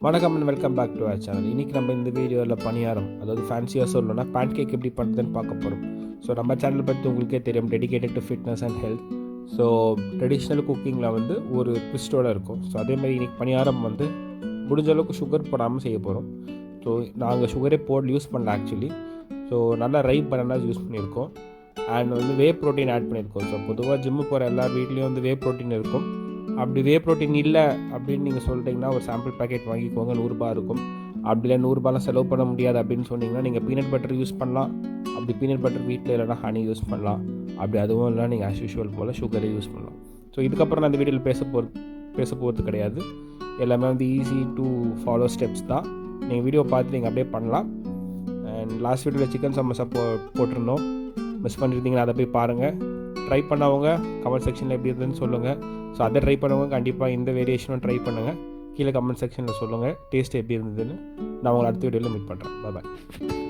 வணக்கம் and welcome back to our channel. இன்றைக்கி நம்ம இந்த வீடியோவில் பணியாரம், அதாவது ஃபேன்சியாக சொல்லணும்னா pancake எப்படி பண்ணுறதுன்னு பார்க்க போகிறோம். ஸோ நம்ம சேனல் பற்றி உங்களுக்கே தெரியும், dedicated to fitness and health. So traditional குக்கிங்கில் வந்து ஒரு ட்விஸ்ட்டோடு இருக்கும். ஸோ அதேமாதிரி இன்றைக்கி பணியாரம் வந்து முடிஞ்ச அளவுக்கு சுகர் போடாமல் செய்ய போகிறோம். ஸோ நாங்கள் சுகரே யூஸ் பண்ணல ஆக்சுவலி. ஸோ நல்லா ரைப் பனானாஸ் யூஸ் பண்ணியிருக்கோம் அண்ட் வந்து வே ப்ரோட்டீன் ஆட் பண்ணியிருக்கோம். ஸோ பொதுவாக ஜிம்மு போகிற எல்லார் வீட்லேயும் வந்து வே ப்ரோட்டீன் இருக்கும். அப்படி வே ப்ரோட்டீன் இல்லை அப்படின்னு நீங்கள் சொல்லிட்டீங்கன்னா ஒரு சாம்பிள் பேக்கெட் வாங்கிக்கோங்க, 100 ரூபா இருக்கும். அப்படி இல்லை 100 ரூபாலாம் செலவு பண்ண முடியாது அப்படின்னு சொன்னீங்கன்னா நீங்கள் பீனட் பட்டர் யூஸ் பண்ணலாம். அப்படி பீனட் பட்டர் வீட்டில் இல்லைனா ஹனி யூஸ் பண்ணலாம். அப்படி அதுவும் இல்லை நீங்கள் ஆஸ் யூஷுவல் போல் சுகரே யூஸ் பண்ணலாம். ஸோ இதுக்கப்புறம் நான் இந்த வீடியோவில் பேச போகிறது கிடையாது. எல்லாமே வந்து ஈஸி டு ஃபாலோ ஸ்டெப்ஸ் தான். நீங்கள் வீடியோ பார்த்து நீங்கள் அப்படியே பண்ணலாம். அண்ட் லாஸ்ட் வீடியோவில் சிக்கன் சமோசா போட்டிருந்தோம். மிஸ் பண்ணியிருந்தீங்கன்னா அதை போய் பாருங்கள். ட்ரை பண்ணவங்க கமெண்ட் செக்ஷனில் எப்படி இருந்ததுன்னு சொல்லுங்கள். ஸோ அதை ட்ரை பண்ணவங்க கண்டிப்பாக இந்த வேரியேஷனும் ட்ரை பண்ணுங்கள். கீழே கமெண்ட் செக்ஷனில் சொல்லுங்கள் டேஸ்ட் எப்படி இருந்ததுன்னு. நான் உங்களை அடுத்த வீடியோவில் மீட் பண்ணுறேன். பாய்.